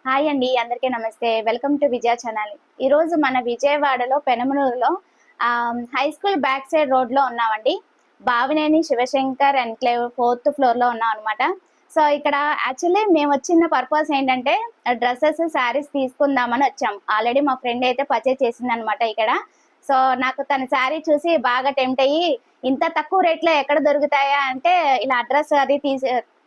Hi అండి, అందరికీ నమస్తే. Welcome to Vijaya channel. ఈరోజు మన విజయవాడలో పెనమలూరులో హై స్కూల్ బ్యాక్ సైడ్ రోడ్లో ఉన్నామండి. బావినేని శివశంకర్ ఎన్క్లేవ్ 4th ఫ్లోర్లో ఉన్నాం అనమాట. సో ఇక్కడ యాక్చువల్లీ మేము వచ్చిన పర్పస్ ఏంటంటే డ్రెస్సెస్, శారీస్ తీసుకుందామని వచ్చాం. ఆల్రెడీ మా ఫ్రెండ్ అయితే పర్చేస్ చేసిందనమాట ఇక్కడ. సో నాకు తన శారీ చూసి బాగా టెంప్ట్ అయ్యి ఇంత తక్కువ రేట్లో ఎక్కడ దొరుకుతాయా అంటే ఇలా అడ్రస్ అది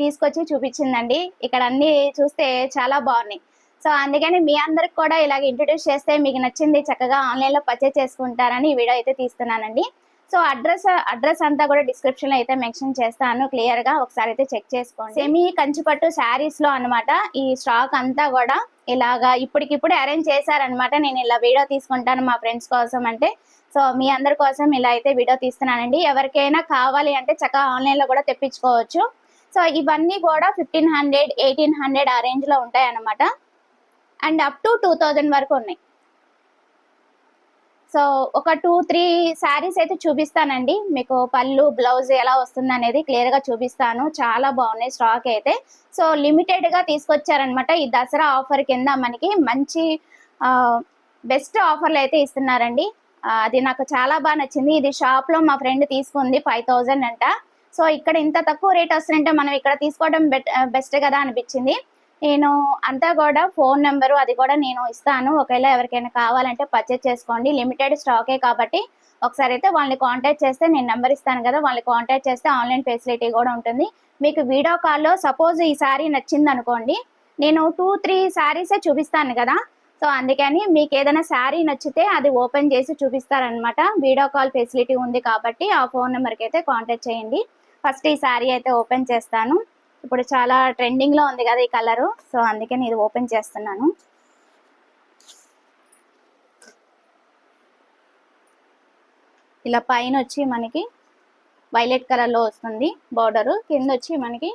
తీసుకొచ్చి చూపించిందండి. ఇక్కడ అన్ని చూస్తే చాలా బాగున్నాయి. సో అందుకని మీ అందరికి కూడా ఇలాగ ఇంట్రొడ్యూస్ చేస్తే మీకు నచ్చింది చక్కగా ఆన్లైన్లో పర్చేస్ చేసుకుంటారని ఈ వీడియో అయితే తీస్తున్నానండి. సో అడ్రస్ అంతా కూడా డిస్క్రిప్షన్లో అయితే మెన్షన్ చేస్తాను క్లియర్గా, ఒకసారి అయితే చెక్ చేసుకోండి. సెమీ కంచిపట్టు శారీస్లో అనమాట ఈ స్టాక్ అంతా కూడా ఇలాగా ఇప్పటికిప్పుడు అరేంజ్ చేశారనమాట. నేను ఇలా వీడియో తీసుకుంటాను మా ఫ్రెండ్స్ కోసం అంటే. సో మీ అందరి కోసం ఇలా అయితే వీడియో తీస్తున్నానండి. ఎవరికైనా కావాలి అంటే చక్కగా ఆన్లైన్లో కూడా తెప్పించుకోవచ్చు. సో ఇవన్నీ కూడా 1500, 1800 ఆ రేంజ్లో ఉంటాయి అన్నమాట. అండ్ అప్ టు 2000 వరకు ఉన్నాయి. సో ఒక 2-3 శారీస్ అయితే చూపిస్తానండి మీకు. పళ్ళు, బ్లౌజ్ ఎలా వస్తుంది అనేది క్లియర్గా చూపిస్తాను. చాలా బాగున్నాయి స్టాక్ అయితే. సో లిమిటెడ్గా తీసుకొచ్చారనమాట. ఈ దసరా ఆఫర్ కింద మనకి మంచి బెస్ట్ ఆఫర్లు అయితే ఇస్తున్నారండి. అది నాకు చాలా బాగా నచ్చింది. ఇది షాప్లో మా ఫ్రెండ్ తీసుకుంది 5000 అంట. సో ఇక్కడ ఇంత తక్కువ రేట్ వస్తుందంటే మనం ఇక్కడ తీసుకోవడం బెస్ట్ కదా అనిపించింది. నేను అంతా కూడా ఫోన్ నెంబరు అది కూడా నేను ఇస్తాను. ఒకవేళ ఎవరికైనా కావాలంటే పర్చేస్ చేసుకోండి. లిమిటెడ్ స్టాకే కాబట్టి ఒకసారి అయితే వాళ్ళని కాంటాక్ట్ చేస్తే నేను నెంబర్ ఇస్తాను కదా, వాళ్ళని కాంటాక్ట్ చేస్తే ఆన్లైన్ ఫెసిలిటీ కూడా ఉంటుంది. మీకు వీడియో కాల్లో సపోజ్ ఈ శారీ నచ్చింది అనుకోండి, నేను 2-3 శారీసే చూపిస్తాను కదా. సో అందుకని మీకు ఏదైనా శారీ నచ్చితే అది ఓపెన్ చేసి చూపిస్తారనమాట. వీడియో కాల్ ఫెసిలిటీ ఉంది కాబట్టి ఆ ఫోన్ నెంబర్కి అయితే కాంటాక్ట్ చేయండి. ఫస్ట్ ఈ శారీ అయితే ఓపెన్ చేస్తాను. ఇప్పుడు చాలా ట్రెండింగ్లో ఉంది కదా ఈ కలరు. సో అందుకని ఇది ఓపెన్ చేస్తున్నాను. ఇలా పైన వచ్చి మనకి వైలెట్ కలర్లో వస్తుంది బార్డరు, కింద వచ్చి మనకి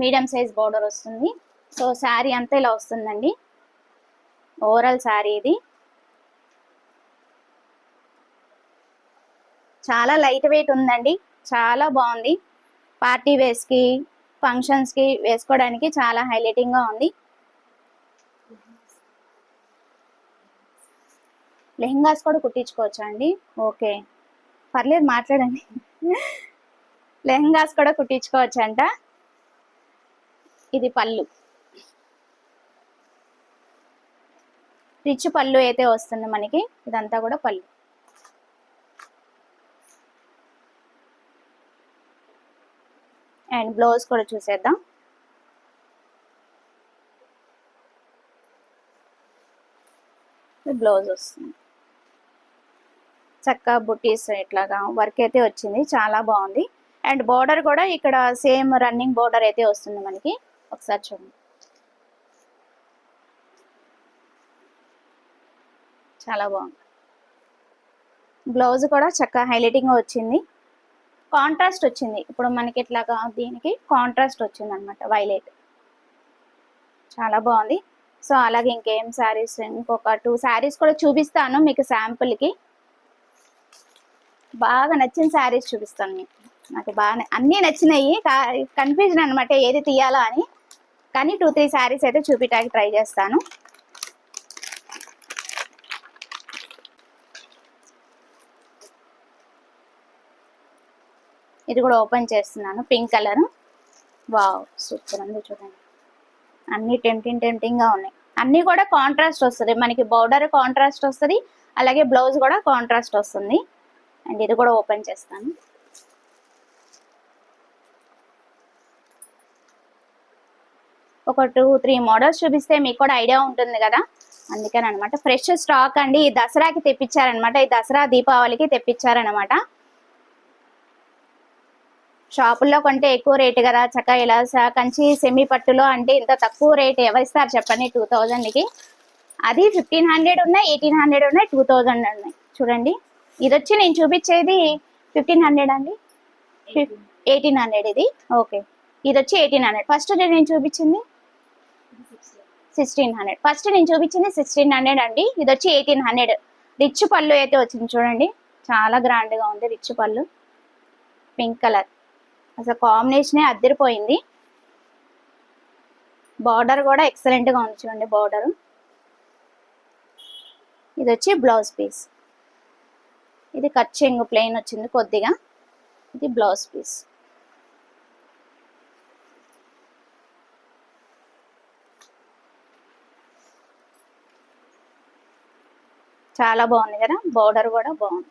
మీడియం సైజ్ బార్డర్ వస్తుంది. సో శారీ అంతా ఇలా వస్తుందండి. ఓవరాల్ శారీ ఇది చాలా లైట్ వెయిట్ ఉందండి. చాలా బాగుంది. పార్టీ వేర్స్కి, ఫంక్షన్స్కి వేసుకోవడానికి చాలా హైలైటింగ్గా ఉంది. లెహంగాస్ కూడా కుట్టించుకోవచ్చా అండి? ఓకే, పర్లేదు మాట్లాడండి. లెహంగాస్ కూడా కుట్టించుకోవచ్చంట. ఇది పళ్ళు, రిచ్ పళ్ళు అయితే వస్తుంది మనకి. ఇదంతా కూడా పళ్ళు. అండ్ బ్లౌజ్ కూడా చూసేద్దాం. బ్లౌజ్ వస్తుంది చక్కగా బుటీస్ ఇట్లాగా వర్క్ అయితే వచ్చింది, చాలా బాగుంది. అండ్ బోర్డర్ కూడా ఇక్కడ సేమ్ రన్నింగ్ బోర్డర్ అయితే వస్తుంది మనకి. ఒకసారి చూడండి, చాలా బాగుంది. బ్లౌజ్ కూడా చక్కగా హైలైటింగ్గా వచ్చింది, కాంట్రాస్ట్ వచ్చింది. ఇప్పుడు మనకి ఇట్లాగా దీనికి కాంట్రాస్ట్ వచ్చింది అనమాట, వైలెట్. చాలా బాగుంది. సో అలాగే ఇంకేం శారీస్, ఇంకొక 2 శారీస్ కూడా చూపిస్తాను మీకు శాంపుల్కి. బాగా నచ్చిన శారీస్ చూపిస్తాను మీకు. నాకు బాగా అన్నీ నచ్చినాయి, కన్ఫ్యూజన్ అనమాట ఏది తీయాలో అని. కానీ 2-3 శారీస్ అయితే చూపించడానికి ట్రై చేస్తాను. ఇది కూడా ఓపెన్ చేస్తున్నాను. Pink colour. వావ్, సూపర్ ఉంది చూడండి. అన్నీ టెంప్టింగ్గా ఉన్నాయి. అన్నీ కూడా కాంట్రాస్ట్ వస్తుంది మనకి. బోర్డర్ కాంట్రాస్ట్ వస్తుంది, అలాగే బ్లౌజ్ కూడా కాంట్రాస్ట్ వస్తుంది. అండ్ ఇది కూడా ఓపెన్ చేస్తాను. ఒక 2-3 మోడల్స్ చూపిస్తే మీకు కూడా ఐడియా ఉంటుంది కదా, అందుకని అనమాట. ఫ్రెష్ స్టాక్ అండి. ఈ దసరాకి తెప్పించారనమాట, ఈ దసరా దీపావళికి తెప్పించారనమాట. షాపుల్లో కొంటే ఎక్కువ రేటు కదా, చక్కగా ఇలా కంచి సెమీ పట్టులో అంటే ఇంత తక్కువ రేటు ఎవరిస్తారు చెప్పండి 2000కి. అది 1500 ఉన్నాయి, 1800 ఉన్నాయి, 2000 ఉన్నాయి. చూడండి, ఇది వచ్చి నేను చూపించేది 1500 అండి, 1800 ఇది. ఓకే, ఇది వచ్చి 1800. ఫస్ట్ నేను చూపించింది 1600. ఫస్ట్ నేను చూపించింది 1600 అండి. ఇది వచ్చి 1800. రిచ్ పళ్ళు అయితే వచ్చింది చూడండి, చాలా గ్రాండ్గా ఉంది. రిచ్ పళ్ళు, పింక్ కలర్, అసలు కాంబినేషనే అద్దరిపోయింది. బార్డర్ కూడా ఎక్సలెంట్గా ఉంది చూడండి బార్డర్. ఇది వచ్చి బ్లౌజ్ పీస్. ఇది కట్ చెంగు ప్లెయిన్ వచ్చింది కొద్దిగా. ఇది బ్లౌజ్ పీస్. చాలా బాగుంది కదా, బార్డర్ కూడా బాగుంది,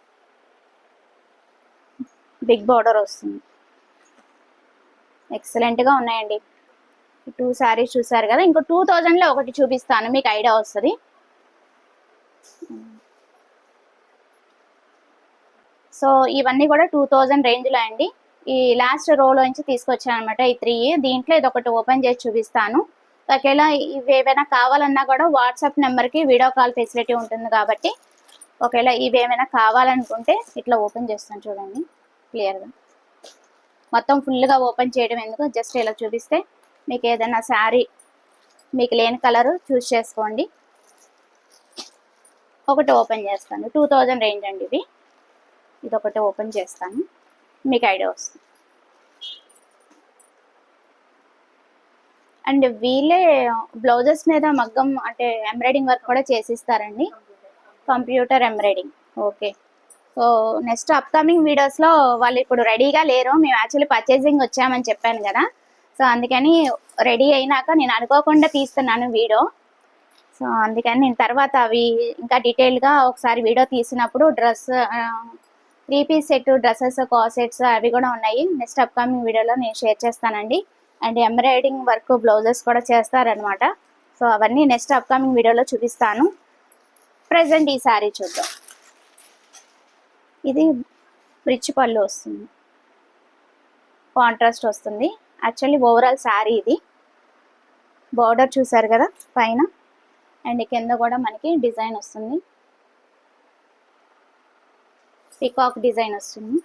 బిగ్ బార్డర్ వస్తుంది. ఎక్సలెంట్గా ఉన్నాయండి. 2 శారీస్ చూసారు కదా, ఇంకో 2000లో ఒకటి చూపిస్తాను, మీకు ఐడియా వస్తుంది. సో ఇవన్నీ కూడా 2000 రేంజ్లో అండి. ఈ లాస్ట్ రోలో నుంచి తీసుకొచ్చాను అనమాట ఈ 3. దీంట్లో ఇది ఒకటి ఓపెన్ చేసి చూపిస్తాను. ఒకవేళ ఇవి ఏమైనా కావాలన్నా కూడా వాట్సాప్ నెంబర్కి వీడియో కాల్ ఫెసిలిటీ ఉంటుంది కాబట్టి ఒకవేళ ఇవి ఏమైనా కావాలనుకుంటే ఇట్లా ఓపెన్ చేస్తాను చూడండి క్లియర్గా. మొత్తం ఫుల్గా ఓపెన్ చేయడం ఎందుకు, జస్ట్ ఇలా చూపిస్తే మీకు ఏదైనా శారీ మీకు లేని కలరు చూస్ చేసుకోండి. ఒకటి ఓపెన్ చేస్తాను, 2000 రేంజ్ అండి ఇది. ఇది ఒకటి ఓపెన్ చేస్తాను, మీకు ఐడియా వస్తుంది. అండ్ వీళ్ళే బ్లౌజెస్ మీద మగ్గం అంటే ఎంబ్రాయిడింగ్ వర్క్ కూడా చేసిస్తారండి, computer embroidering. Okay. So next upcoming వీడియోస్లో వాళ్ళు ఇప్పుడు రెడీగా లేరు, మేము యాక్చువల్లీ పర్చేసింగ్ వచ్చామని చెప్పాను కదా, సో అందుకని రెడీ అయినాక నేను అనుకోకుండా తీస్తున్నాను వీడియో. సో అందుకని నేను తర్వాత అవి ఇంకా డీటెయిల్గా ఒకసారి వీడియో తీసినప్పుడు డ్రెస్ 3 పీస్ సెట్ డ్రెస్సెస్ కాసెట్స్ అవి కూడా ఉన్నాయి, నెక్స్ట్ అప్కమింగ్ వీడియోలో నేను షేర్ చేస్తానండి. అండ్ ఎంబ్రాయిడింగ్ వర్క్ బ్లౌజెస్ కూడా చేస్తారనమాట. సో అవన్నీ నెక్స్ట్ అప్కమింగ్ వీడియోలో చూపిస్తాను. ప్రజెంట్ ఈ శారీ చూద్దాం. ఇది రిచ్ పళ్ళు వస్తుంది, కాంట్రాస్ట్ వస్తుంది. యాక్చువల్లీ ఓవరాల్ శారీ ఇది. బార్డర్ చూసారు కదా పైన, అండ్ కింద కూడా మనకి డిజైన్ వస్తుంది, పికాక్ డిజైన్ వస్తుంది.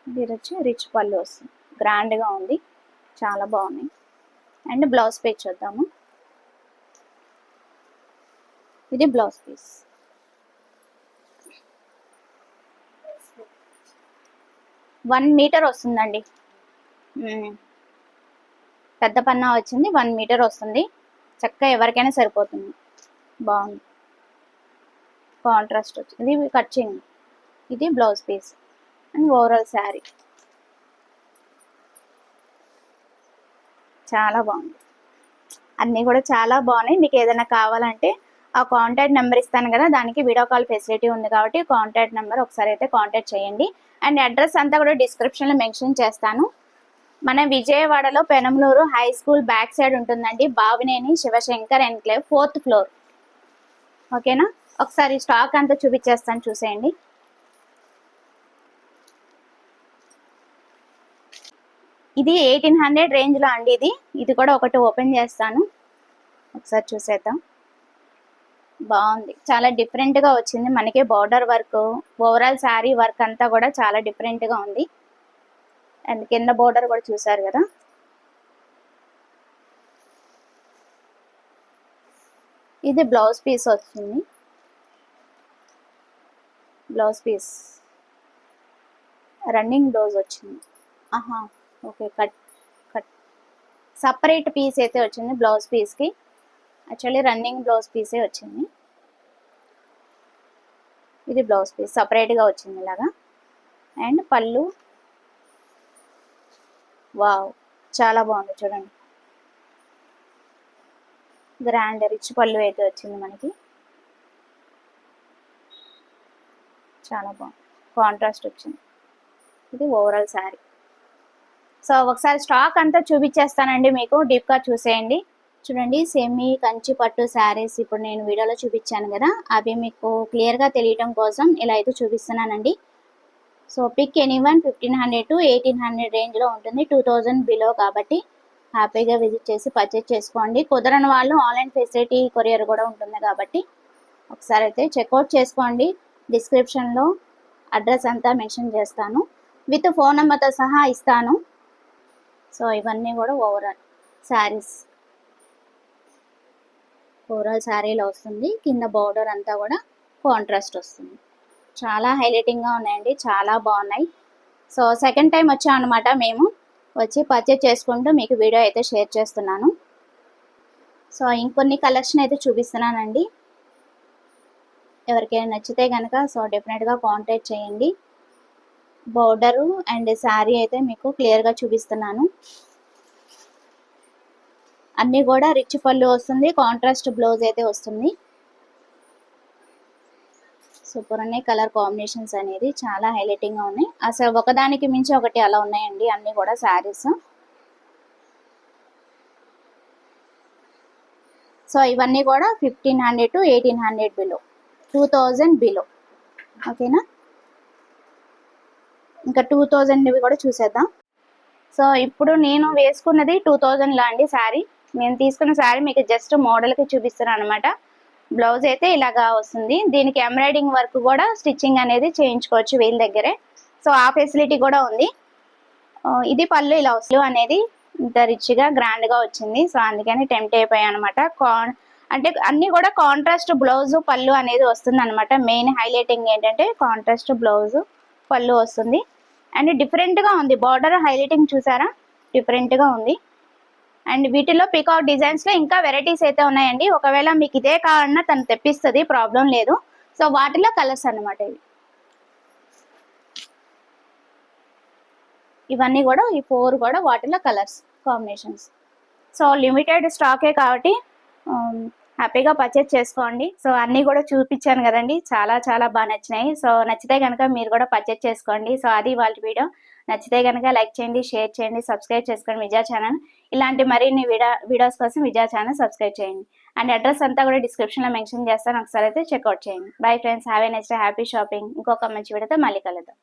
ఇది వచ్చి రిచ్ పళ్ళు వస్తుంది, గ్రాండ్గా ఉంది, చాలా బాగుంది. అండ్ బ్లౌజ్ పీస్ చూద్దాము. ఇది బ్లౌజ్ పీస్. వన్ మీటర్ వస్తుందండి, పెద్ద పన్నా వచ్చింది, 1 మీటర్ వస్తుంది. చక్కగా ఎవరికైనా సరిపోతుంది, బాగుంది. కాంట్రాస్ట్ వచ్చింది, ఇది కట్ చేయండి. ఇది blouse piece and overall sari చాలా బాగుంది. అన్నీ కూడా చాలా బాగున్నాయి. మీకు ఏదైనా కావాలంటే ఆ కాంటాక్ట్ నెంబర్ ఇస్తాను కదా, దానికి వీడియో కాల్ ఫెసిలిటీ ఉంది కాబట్టి కాంటాక్ట్ నెంబర్ ఒకసారి అయితే కాంటాక్ట్ చేయండి. అండ్ అడ్రస్ అంతా కూడా డిస్క్రిప్షన్లో మెన్షన్ చేస్తాను. మన విజయవాడలో Penamaluru high school back side ఉంటుందండి, Bavineni Shivshankar enclave 4th floor. ఓకేనా, ఒకసారి స్టాక్ అంతా చూపించేస్తాను, చూసేయండి. ఇది 1800 రేంజ్లో అండి. ఇది కూడా ఒకటి ఓపెన్ చేస్తాను, ఒకసారి చూసేద్దాం. బాగుంది, చాలా డిఫరెంట్గా వచ్చింది మనకి. Border work, overall sari work అంతా కూడా చాలా డిఫరెంట్గా ఉంది. అండ్ కింద బార్డర్ కూడా చూసారు కదా. ఇది బ్లౌజ్ పీస్ వచ్చింది, బ్లౌజ్ పీస్ రన్నింగ్ బ్లౌజ్ వచ్చింది. ఆహా okay, cut cut separate piece అయితే వచ్చింది బ్లౌజ్ పీస్కి. యాక్చువల్లీ రన్నింగ్ బ్లౌజ్ పీసే వచ్చింది. ఇది బ్లౌజ్ పీస్ సపరేట్గా వచ్చింది ఇలాగా. అండ్ పళ్ళు, వావ్ చాలా బాగుంది చూడండి, గ్రాండ్ రిచ్ పళ్ళు అయితే వచ్చింది మనకి, చాలా బాగుంది, కాంట్రాస్ట్ వచ్చింది. ఇది ఓవరాల్ శారీ. సో ఒకసారి స్టాక్ అంతా చూపించేస్తానండి మీకు, డీప్గా చూసేయండి. చూడండి, సెమీ కంచి పట్టు శారీస్ ఇప్పుడు నేను వీడియోలో చూపించాను కదా, అవి మీకు క్లియర్గా తెలియటం కోసం ఇలా అయితే చూపిస్తున్నానండి. సో పిక్ ఎనీవన్ 1500 to 1800 రేంజ్లో ఉంటుంది, 2000 బిలో కాబట్టి హ్యాపీగా విజిట్ చేసి పర్చేజ్ చేసుకోండి. కుదరని వాళ్ళు ఆన్లైన్ ఫెసిలిటీ కొరియర్ కూడా ఉంటుంది కాబట్టి ఒకసారి అయితే చెక్అవుట్ చేసుకోండి. డిస్క్రిప్షన్లో అడ్రస్ అంతా మెన్షన్ చేస్తాను, విత్ ఫోన్ నెంబర్తో సహా ఇస్తాను. సో ఇవన్నీ కూడా ఓవరాల్ శారీస్, ఓవరాల్ శారీలో వస్తుంది. కింద బార్డర్ అంతా కూడా కాంట్రాస్ట్ వస్తుంది, చాలా హైలైటింగ్గా ఉన్నాయండి, చాలా బాగున్నాయి. సో సెకండ్ టైం వచ్చాం అనమాట, మేము వచ్చి పర్చేజ్ చేసుకుంటూ మీకు వీడియో అయితే షేర్ చేస్తున్నాను. సో ఇంకొన్ని కలెక్షన్ అయితే చూపిస్తున్నానండి. ఎవరికైనా నచ్చితే కనుక సో డెఫినెట్గా కాంటాక్ట్ చేయండి. బోర్డరు అండ్ శారీ అయితే మీకు క్లియర్గా చూపిస్తున్నాను. అన్నీ కూడా రిచ్ పళ్ళు వస్తుంది, కాంట్రాస్ట్ బ్లౌజ్ అయితే వస్తుంది. సూపర్ ఉన్నాయి కలర్ కాంబినేషన్స్ అనేది, చాలా హైలైటింగ్గా ఉన్నాయి. అసలు ఒకదానికి మించి ఒకటి అలా ఉన్నాయండి అన్నీ కూడా శారీస్. సో ఇవన్నీ కూడా 1500 to 1800 బిలో, 2000 బిలో. ఓకేనా, ఇంకా 2000 కూడా చూసేద్దాం. సో ఇప్పుడు నేను వేసుకున్నది 2000లో అండి శారీ. నేను తీసుకున్న శారీ మీకు జస్ట్ మోడల్కి చూపిస్తున్నాను అనమాట. బ్లౌజ్ అయితే ఇలాగా వస్తుంది. దీనికి ఎంబ్రాయిడింగ్ వర్క్ కూడా స్టిచ్చింగ్ అనేది చేయించుకోవచ్చు వీళ్ళ దగ్గరే. సో ఆ ఫెసిలిటీ కూడా ఉంది. ఇది పళ్ళు ఇలా వస్తుంది అనేది ఇంత రిచ్గా గ్రాండ్గా వచ్చింది. సో అందుకని టెంప్ట్ అయిపోయాయి అనమాట. అంటే అన్నీ కూడా కాంట్రాస్ట్ బ్లౌజ్ పళ్ళు అనేది వస్తుంది అనమాట. మెయిన్ హైలైటింగ్ ఏంటంటే కాంట్రాస్ట్ బ్లౌజ్ పళ్ళు వస్తుంది. అండ్ డిఫరెంట్గా ఉంది, బార్డర్ హైలైటింగ్ చూసారా, డిఫరెంట్గా ఉంది. అండ్ వీటిలో పీకాక్ డిజైన్స్లో ఇంకా వెరైటీస్ అయితే ఉన్నాయండి. ఒకవేళ మీకు ఇదే కావాలన్నా తను తెప్పిస్తుంది, ప్రాబ్లం లేదు. సో వాటిలో కలర్స్ అనమాట ఇవన్నీ కూడా, ఈ 4 కూడా వాటిలో కలర్స్ కాంబినేషన్స్. సో లిమిటెడ్ స్టాకే కాబట్టి హ్యాపీగా పర్చేజ్ చేసుకోండి. సో అన్నీ కూడా చూపించాను కదండి, చాలా చాలా బాగా నచ్చినాయి. సో నచ్చితే కనుక మీరు కూడా పర్చేజ్ చేసుకోండి. సో అది వాళ్ళ వీడియో. నచ్చితే కనుక లైక్ చేయండి, షేర్ చేయండి, సబ్స్క్రైబ్ చేసుకోండి విజయ ఛానల్. ఇలాంటి మరిన్ని వీడియోస్ కోసం విజయ ఛానల్ సబ్స్క్రైబ్ చేయండి. అండ్ అడ్రస్ అంతా కూడా డిస్క్రిప్షన్లో మెన్షన్ చేస్తాను, ఒకసారి అయితే చెక్అవుట్ చేయండి. Bye friends, have a next happy shopping. ఇంకొక మంచి వీడియోతో మళ్ళీ కలుద్దాం.